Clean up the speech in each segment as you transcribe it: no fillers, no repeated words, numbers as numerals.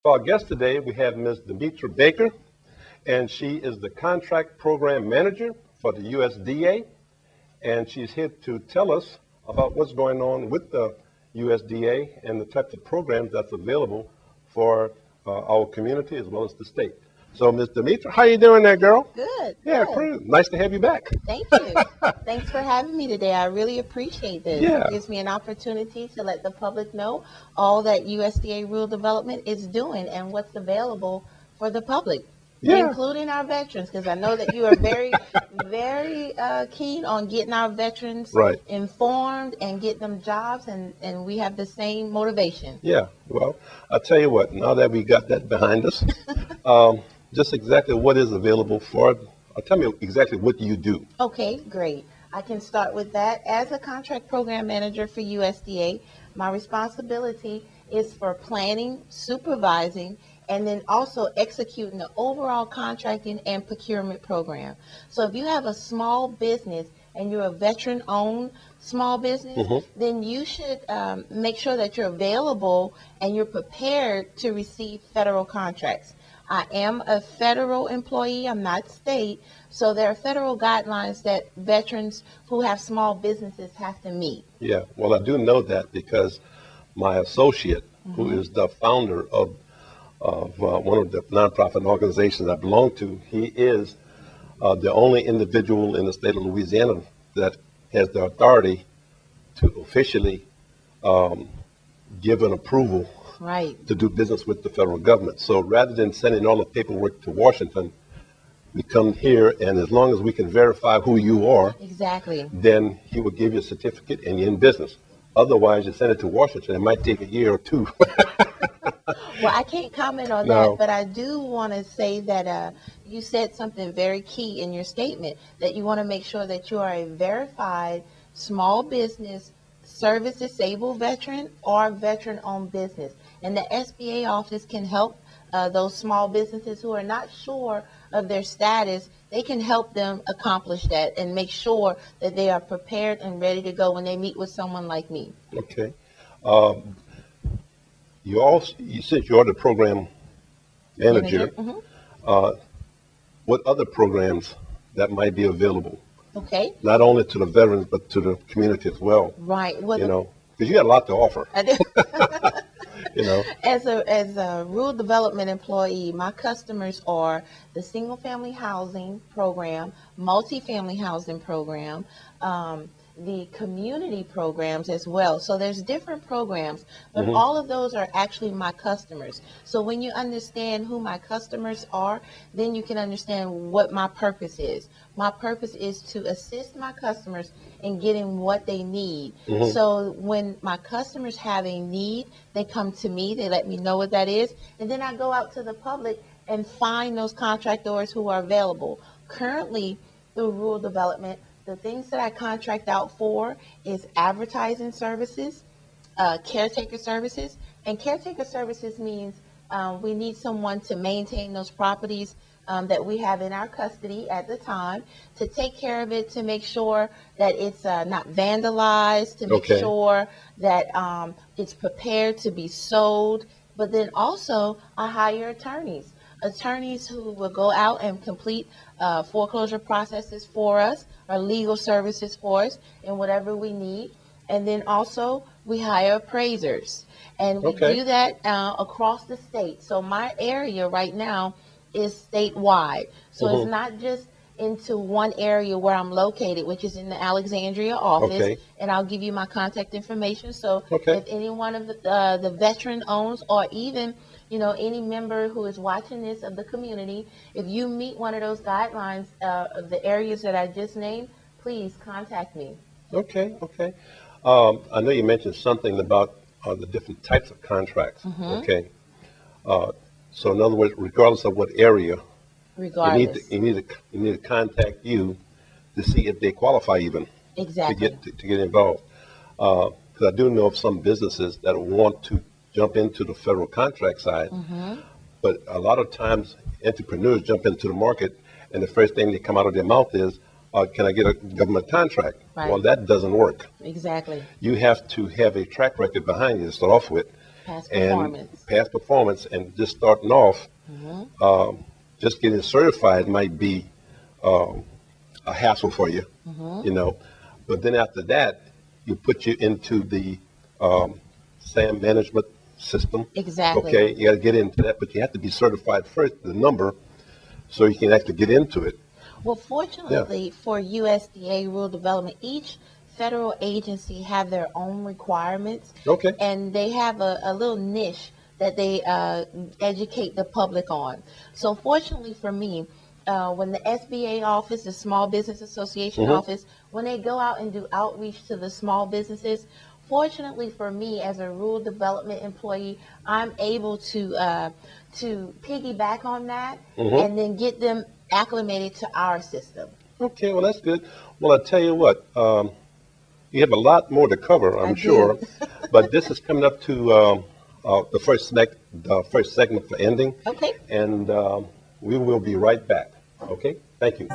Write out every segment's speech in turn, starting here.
For our guest today, we have Ms. Dametra Baker, and she is the Contract Program Manager for the USDA, and she's here to tell us about what's going on with the USDA and the types of programs that's available for our community as well as the state. So, Ms. Dametra, how you doing there, girl? Good. Yeah, Good. cool. Nice to have you back. Thank you. Thanks for having me today. I really appreciate this. Yeah. It gives me an opportunity to let the public know all that USDA rural development is doing and what's available for the public, including our veterans, because I know that you are very, very keen on getting our veterans informed and getting them jobs, and we have the same motivation. Yeah. Well, I'll tell you what, now that we got that behind us, just exactly what is available for, tell me exactly what you do. Okay, great. I can start with that. As a contract program manager for USDA, my responsibility is for planning, supervising, and then also executing the overall contracting and procurement program. So if you have a small business and you're a veteran-owned small business, then you should make sure that you're available and you're prepared to receive federal contracts. I am a federal employee, I'm not state, so there are federal guidelines that veterans who have small businesses have to meet. Yeah, well, I do know that because my associate, who is the founder of one of the nonprofit organizations I belong to, he is the only individual in the state of Louisiana that has the authority to officially give an approval to do business with the federal government. So rather than sending all the paperwork to Washington, we come here, and as long as we can verify who you are, then he will give you a certificate and you're in business. Otherwise, you send it to Washington, it might take a year or two. Well, I can't comment on that, but I do want to say that you said something very key in your statement, that you want to make sure that you are a verified small business, service disabled veteran, or veteran-owned business. And the SBA office can help those small businesses who are not sure of their status. They can help them accomplish that and make sure that they are prepared and ready to go when they meet with someone like me. Okay. Since you're the program manager, what other programs that might be available? Okay. Not only to the veterans, but to the community as well. Right. Well, because you got a lot to offer. I do. As a rural development employee, my customers are the single family housing program, multifamily housing program, the community programs as well. So there's different programs, but all of those are actually my customers. So when you understand who my customers are, then you can understand what my purpose is. My purpose is to assist my customers in getting what they need. So when my customers have a need, they come to me, they let me know what that is, and then I go out to the public and find those contractors who are available. Currently, through rural development, the things that I contract out for is advertising services, caretaker services. And caretaker services means we need someone to maintain those properties that we have in our custody at the time, to take care of it, to make sure that it's not vandalized, to make sure that it's prepared to be sold. But then also I hire attorneys who will go out and complete foreclosure processes for us, or legal services for us, and whatever we need. And then also we hire appraisers, and we do that across the state. So my area right now is statewide. So it's not just into one area where I'm located, which is in the Alexandria office, and I'll give you my contact information. So if any one of the veteran owns, or even any member who is watching this of the community, if you meet one of those guidelines of the areas that I just named, please contact me. Okay. I know you mentioned something about the different types of contracts. So in other words, regardless of what area, you need to contact you to see if they qualify even to get involved. Because I do know of some businesses that want to jump into the federal contract side, but a lot of times entrepreneurs jump into the market, and the first thing that come out of their mouth is, can I get a government contract? Well, that doesn't work. Exactly. You have to have a track record behind you to start off with. Past and performance. past performance, and just starting off, just getting certified might be a hassle for you, you know. But then after that, you put you into the SAM management system. Exactly. Okay, you got to get into that, but you have to be certified first, the number, so you can actually get into it. Well, fortunately for USDA rural development, each federal agency have their own requirements, Okay. and they have a little niche that they educate the public on. So fortunately for me, when the SBA office, the Small Business Association office, when they go out and do outreach to the small businesses, fortunately for me as a rural development employee, I'm able to piggyback on that and then get them acclimated to our system. Okay, well, that's good. Well, I tell you what, you have a lot more to cover, I'm I sure, do. but this is coming up to the first segment for ending, Okay. and we will be right back. Okay, thank you.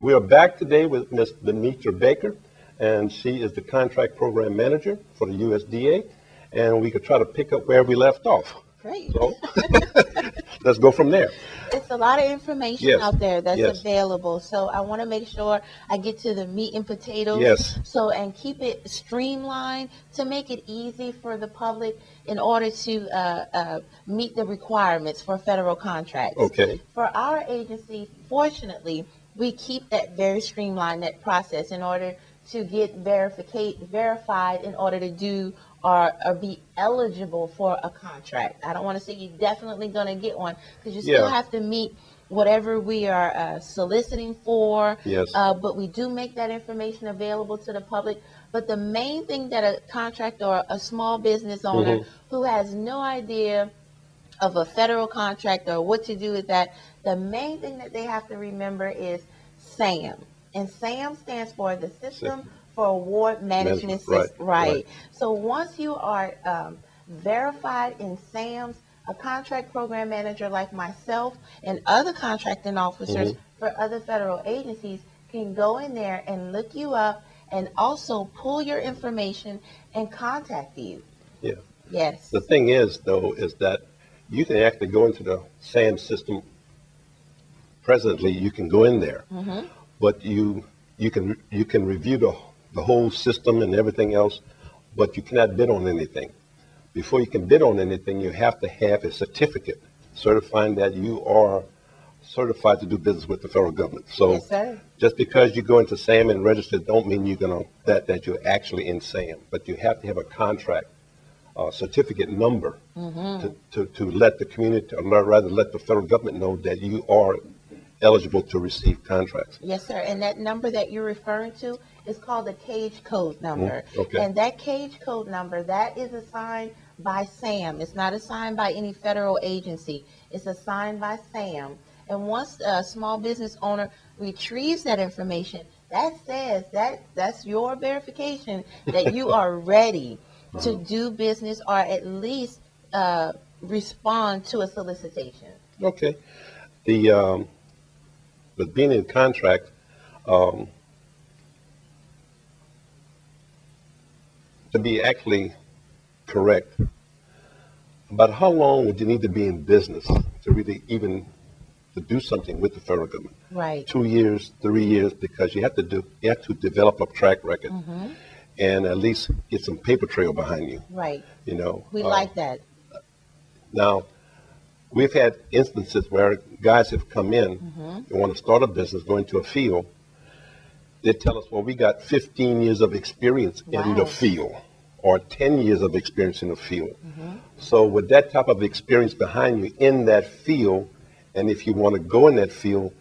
We are back today with Ms. Dametra Baker, and she is the contract program manager for the USDA, and we could try to pick up where we left off. Great. So let's go from there. It's a lot of information Yes, out there that's yes. available. So I want to make sure I get to the meat and potatoes. Yes. So, and keep it streamlined to make it easy for the public in order to meet the requirements for federal contracts. Okay. For our agency, fortunately, we keep that very streamlined, that process, in order to get verified in order to do or be eligible for a contract. I don't want to say you're definitely going to get one, because you still Yeah. have to meet whatever we are soliciting for. Yes. But we do make that information available to the public. But the main thing that a contractor or a small business owner who has no idea of a federal contract or what to do with that, the main thing that they have to remember is SAM. And SAM stands for the System for Award Management Right, System. right. So once you are verified in SAMs, a contract program manager like myself and other contracting officers for other federal agencies can go in there and look you up and also pull your information and contact you. Yeah. Yes. The thing is, though, is that you can actually go into the SAM system. Presently, you can go in there, but you can review the whole system and everything else, but you cannot bid on anything. Before you can bid on anything, you have to have a certificate certifying that you are certified to do business with the federal government. So Yes, sir. just because you go into SAM and register, don't mean you're gonna that you're actually in SAM, but you have to have a contract certificate number to let the community, or rather let the federal government know that you are eligible to receive contracts. Yes, sir. And that number that you're referring to is called the cage code number. Okay. And that cage code number, that is assigned by SAM. It's not assigned by any federal agency. It's assigned by SAM. And once a small business owner retrieves that information, that says that's your verification that you are ready to do business, or at least respond to a solicitation. Okay. But being in contract, to be actually correct, about how long would you need to be in business to really even to do something with the federal government? Right. 2 years, 3 years, because you have to develop a track record and at least get some paper trail behind you. Right. You know, We like that. now, we've had instances where guys have come in and want to start a business, go into a field. They tell us, well, we got 15 years of experience in the Wow. field, or 10 years of experience in the field. So with that type of experience behind you in that field, and if you want to go in that field,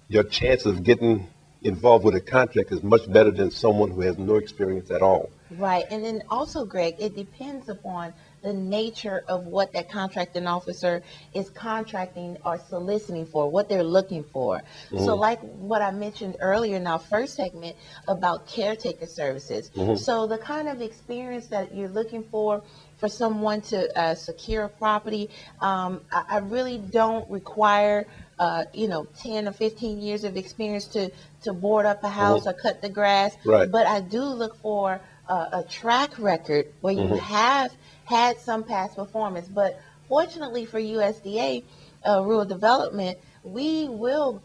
your chance of getting involved with a contract is much better than someone who has no experience at all. Right. And then also, Greg, it depends upon the nature of what that contracting officer is contracting or soliciting for, what they're looking for. So like what I mentioned earlier in our first segment about caretaker services. So the kind of experience that you're looking for someone to secure a property, I really don't require 10 or 15 years of experience to board up a house or cut the grass. Right. But I do look for a track record where you have had some past performance. But fortunately for USDA rural development, we will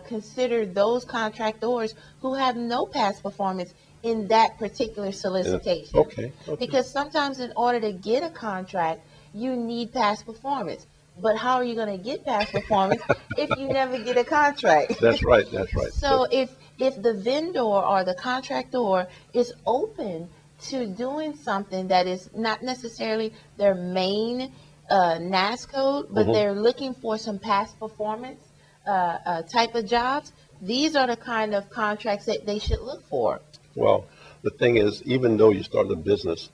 consider those contractors who have no past performance in that particular solicitation. Okay. Because sometimes in order to get a contract, you need past performance. But how are you going to get past performance if you never get a contract? That's right. So if the vendor or the contractor is open to doing something that is not necessarily their main NAS code, but they're looking for some past performance type of jobs, these are the kind of contracts that they should look for. Well, the thing is, even though you start a business,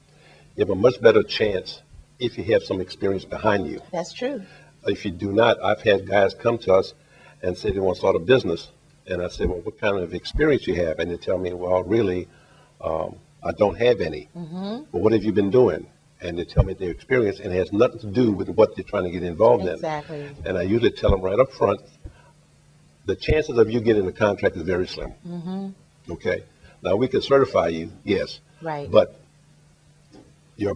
you have a much better chance if you have some experience behind you. That's true. If you do not, I've had guys come to us and say they want to start a business. And I say, well, what kind of experience you have? And they tell me, well, really, I don't have any. But what have you been doing? And they tell me their experience, and it has nothing to do with what they're trying to get involved Exactly. in. And I usually tell them right up front, the chances of you getting a contract is very slim. Okay? Now, we can certify you, yes. Right. But your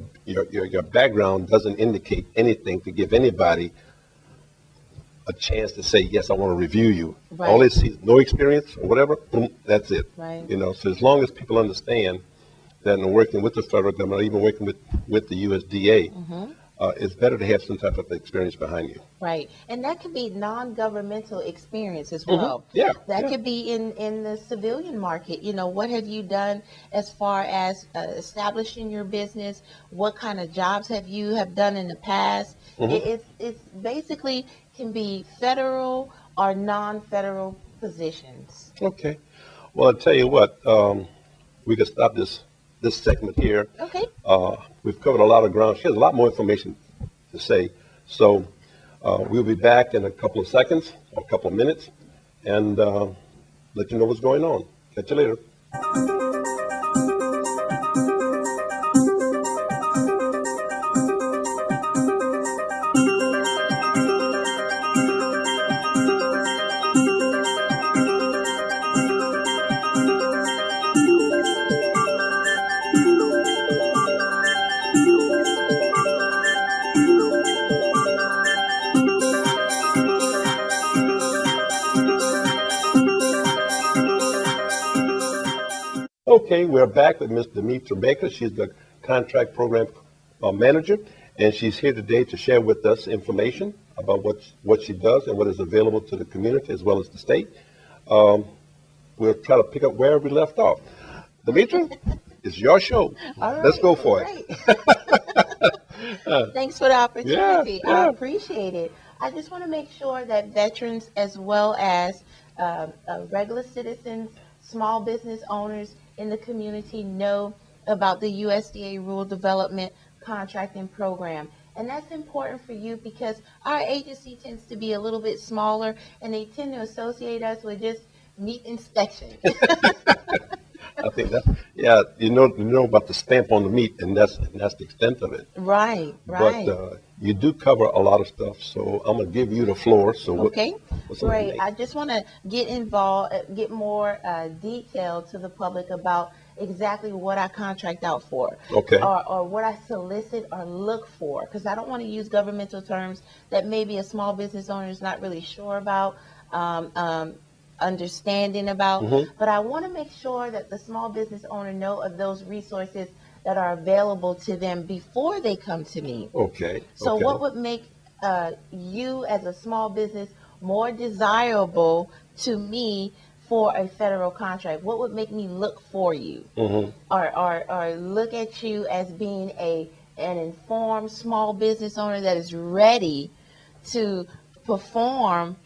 background doesn't indicate anything to give anybody a chance to say, yes, I want to review you. Right. All they see is no experience or whatever, boom, that's it. Right. So as long as people understand that in working with the federal government or even working with the USDA, it's better to have some type of experience behind you. Right. And that could be non-governmental experience as well. Yeah. That could be in the civilian market. What have you done as far as establishing your business? What kind of jobs have you done in the past? It's basically can be federal or non-federal positions. Okay. Well, I'll tell you what, we can stop this segment here. Okay. We've covered a lot of ground. She has a lot more information to say. So we'll be back in a couple of seconds, or a couple of minutes, and let you know what's going on. Catch you later. Okay, we're back with Ms. Dametra Baker. She's the contract program manager, and she's here today to share with us information about what she does and what is available to the community as well as the state. We'll try to pick up where we left off. Dametra, it's your show. All right, Let's go for it. it. Thanks for the opportunity. Yeah. I appreciate it. I just want to make sure that veterans as well as regular citizens, small business owners in the community know about the USDA Rural Development Contracting Program. And that's important for you because our agency tends to be a little bit smaller and they tend to associate us with just meat inspection. I think that, yeah, you know about the stamp on the meat, and that's the extent of it. Right. But you do cover a lot of stuff, so I'm gonna give you the floor. So okay, great. I just want to get involved, get more detail to the public about exactly what I contract out for, okay, or what I solicit or look for, because I don't want to use governmental terms that maybe a small business owner is not really sure about. Understanding about, but I want to make sure that the small business owner know of those resources that are available to them before they come to me. Okay. So what would make you as a small business more desirable to me for a federal contract? What would make me look for you, or look at you as being an informed small business owner that is ready to perform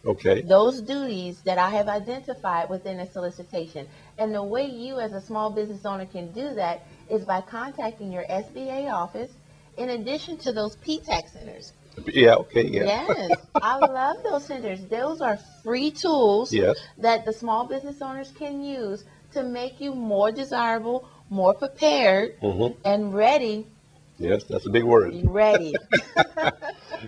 those duties that I have identified within a solicitation? And the way you as a small business owner can do that is by contacting your SBA office in addition to those P-TAC centers. Yeah, okay, yeah. Yes, I love those centers. Those are free tools Yes. that the small business owners can use to make you more desirable, more prepared, and ready, Yes, that's a big word. ready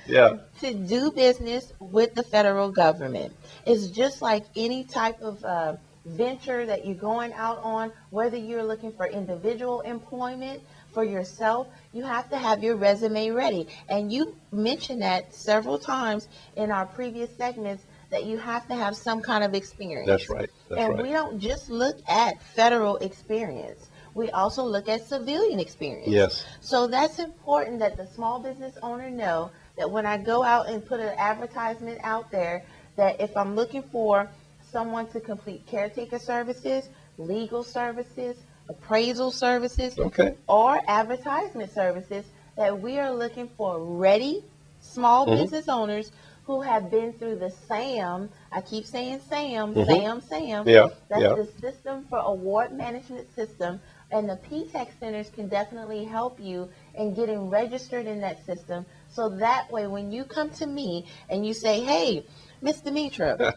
Yeah, to do business with the federal government. It's just like any type of venture that you're going out on, whether you're looking for individual employment for yourself, you have to have your resume ready. And you mentioned that several times in our previous segments that you have to have some kind of experience. that's right. That's And right. we don't just look at federal experience. We also look at civilian experience. Yes. So that's important that the small business owner know that when I go out and put an advertisement out there, that if I'm looking for someone to complete caretaker services, legal services, appraisal services, Okay. or advertisement services, that we are looking for ready small business owners who have been through the SAM. I keep saying SAM, SAM. Yeah, That's yeah. the System for Award Management System. And the P-TAC centers can definitely help you in getting registered in that system. So that way, when you come to me and you say, hey, Miss Dametra,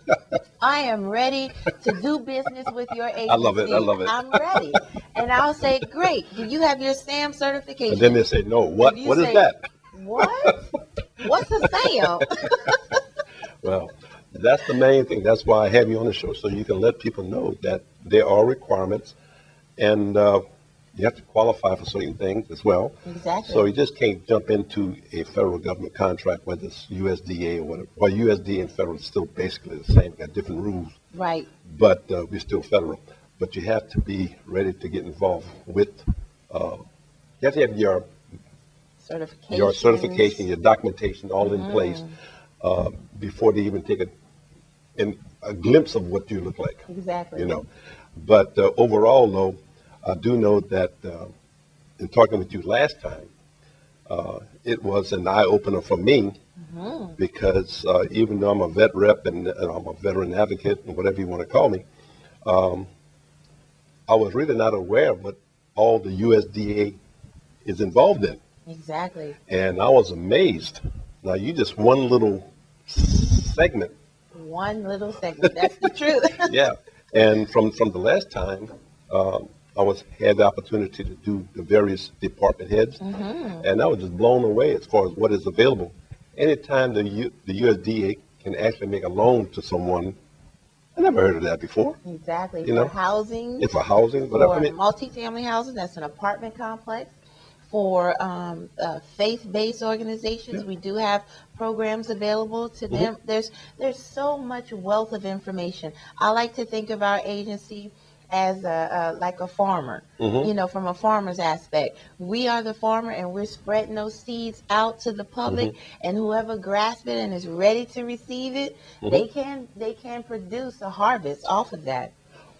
I am ready to do business with your agency. I love it. I love it. I'm ready. And I'll say, great. Do you have your SAM certification? And then they say, no, what? If you What is say, that? What? What's a SAM? Well, that's the main thing. That's why I have you on the show, so you can let people know that there are requirements, and you have to qualify for certain things as well. Exactly. So you just can't jump into a federal government contract, whether it's USDA or whatever. Well, USDA and federal is still basically the same, got different rules, Right. but we're still federal. But you have to be ready to get involved with, you have to have your certification, your documentation all in place before they even take a glimpse of what you look like. Exactly. You know. But overall, though, I do know that in talking with you last time, it was an eye opener for me because even though I'm a vet rep and I'm a veteran advocate and whatever you want to call me, I was really not aware of what all the USDA is involved in. Exactly. And I was amazed. Now, you just one little segment. One little segment. That's the truth. Yeah. And from the last time, I had the opportunity to do the various department heads, and I was just blown away as far as what is available. Anytime the USDA can actually make a loan to someone, I never heard of that before. Exactly. You know, for housing. If for housing, whatever. For I mean, multifamily housing, that's an apartment complex. For faith-based organizations, we do have programs available to them. There's so much wealth of information. I like to think of our agency as like a farmer, you know, from a farmer's aspect. We are the farmer, and we're spreading those seeds out to the public, and whoever grasps it and is ready to receive it, they can produce a harvest off of that.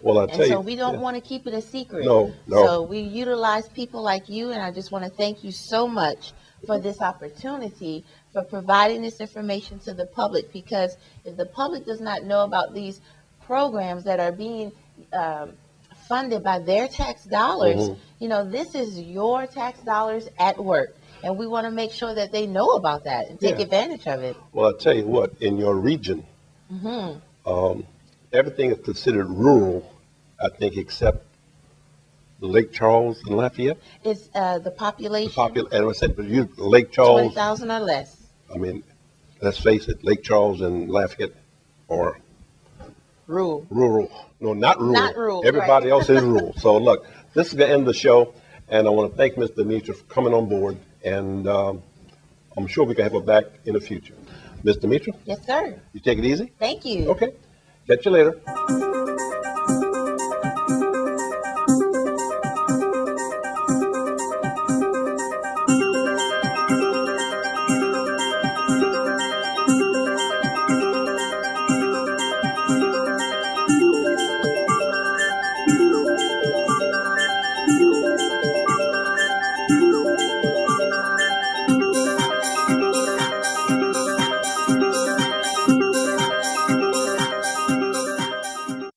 well, I And tell you, so we don't want to keep it a secret. No. So we utilize people like you, and I just want to thank you so much for this opportunity, for providing this information to the public, because if the public does not know about these programs that are being funded by their tax dollars, you know, this is your tax dollars at work. And we want to make sure that they know about that and take Yeah. advantage of it. well, I tell you what, in your region, everything is considered rural, I think, except Lake Charles and Lafayette. It's the population, And I said, but Lake Charles, 20,000 or less. I mean, let's face it, Lake Charles and Lafayette are Rural. rural. No, not rural. Not rural, Everybody right. else is rural. So look, this is the end of the show, and I want to thank Ms. Dametra for coming on board, and I'm sure we can have her back in the future. Ms. Dametra, Yes, sir. you take it easy? Thank you. Okay. Catch you later.